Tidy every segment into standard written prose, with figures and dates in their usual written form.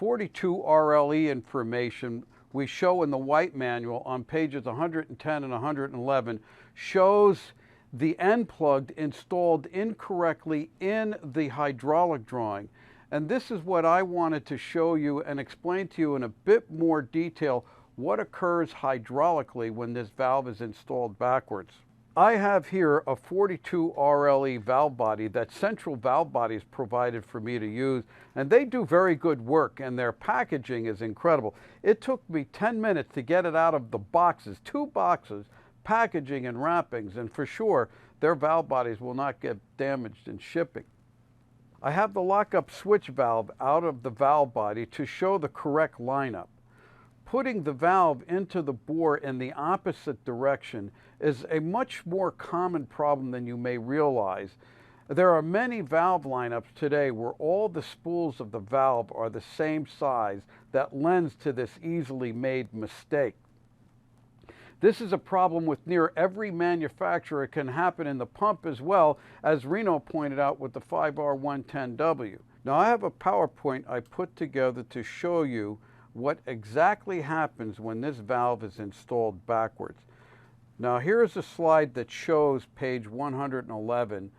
42 RLE information we show in the white manual on pages 110 and 111 shows the end plug installed incorrectly in the hydraulic drawing. And this is what I wanted to show you and explain to you in a bit more detail what occurs hydraulically when this valve is installed backwards. I have here a 42 RLE valve body that Central Valve Body is provided for me to use, and they do very good work, and their packaging is incredible. It took me 10 minutes to get it out of the boxes, 2 boxes, packaging and wrappings, and for sure their valve bodies will not get damaged in shipping. I have the lockup switch valve out of the valve body to show the correct lineup. Putting the valve into the bore in the opposite direction is a much more common problem than you may realize. There are many valve lineups today where all the spools of the valve are the same size that lends to this easily made mistake. This is a problem with near every manufacturer. It can happen in the pump as well, as Reno pointed out with the 5R110W. Now I have a PowerPoint I put together to show you what exactly happens when this valve is installed backwards. Now here's a slide that shows page 111,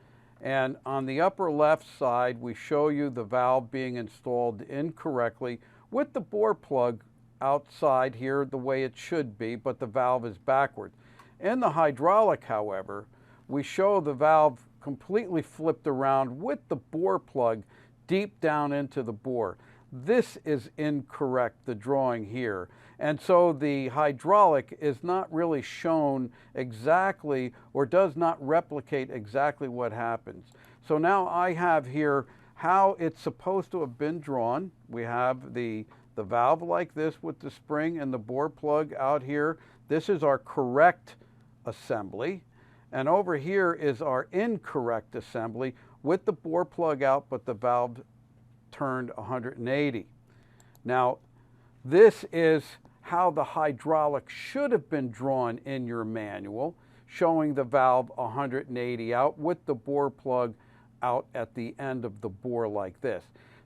and on the upper left side we show you the valve being installed incorrectly with the bore plug outside here the way it should be, but the valve is backwards. In the hydraulic, however, we show the valve completely flipped around with the bore plug deep down into the bore. This is incorrect, the drawing here. And so the hydraulic is not really shown exactly, or does not replicate exactly what happens. So now I have here how it's supposed to have been drawn. We have the valve like this with the spring and the bore plug out here. This is our correct assembly. And over here is our incorrect assembly with the bore plug out, but the valve turned 180. Now, this is how the hydraulic should have been drawn in your manual, showing the valve 180 out with the bore plug out at the end of the bore like this.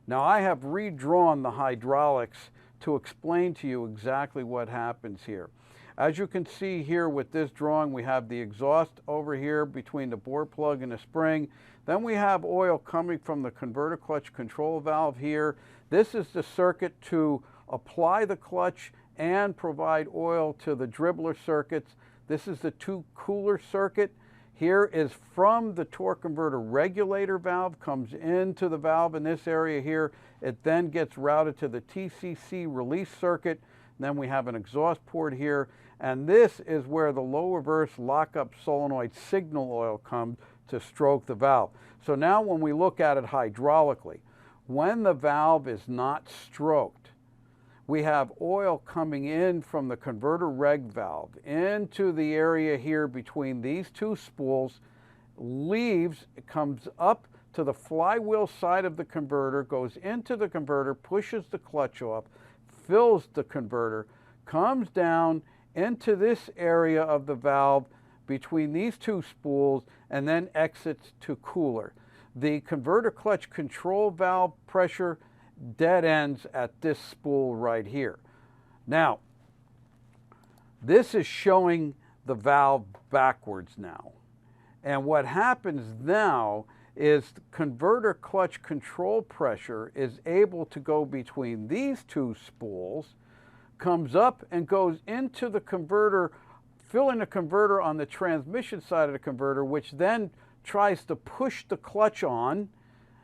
Now, I have redrawn the hydraulics to explain to you exactly what happens here. As you can see here with this drawing, we have the exhaust over here between the bore plug and the spring. Then we have oil coming from the converter clutch control valve here. This is the circuit to apply the clutch and provide oil to the dribbler circuits. This is the 2 cooler circuit. Here is from the torque converter regulator valve, comes into the valve in this area here. It then gets routed to the TCC release circuit. Then we have an exhaust port here, and this is where the low reverse lockup solenoid signal oil comes to stroke the valve. So now when we look at it hydraulically, when the valve is not stroked, we have oil coming in from the converter reg valve into the area here between these 2 spools, leaves, it comes up to the flywheel side of the converter, goes into the converter, pushes the clutch off, fills the converter, comes down into this area of the valve between these 2 spools, and then exits to cooler. The converter clutch control valve pressure dead ends at this spool right here. Now, this is showing the valve backwards now. And what happens now is the converter clutch control pressure is able to go between these 2 spools, comes up and goes into the converter, filling the converter on the transmission side of the converter, which then tries to push the clutch on,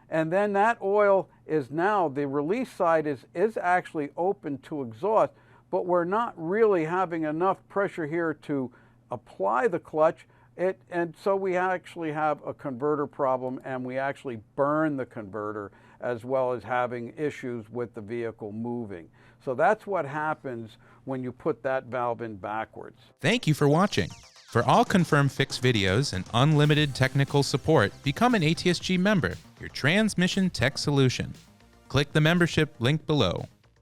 and then that oil is now, the release side is actually open to exhaust, but we're not really having enough pressure here to apply the clutch, and so we actually have a converter problem, and we actually burn the converter, as well as having issues with the vehicle moving. So that's what happens when you put that valve in backwards. Thank you for watching. For all Confirm Fix videos and unlimited technical support, become an ATSG member, your transmission tech solution. Click the membership link below.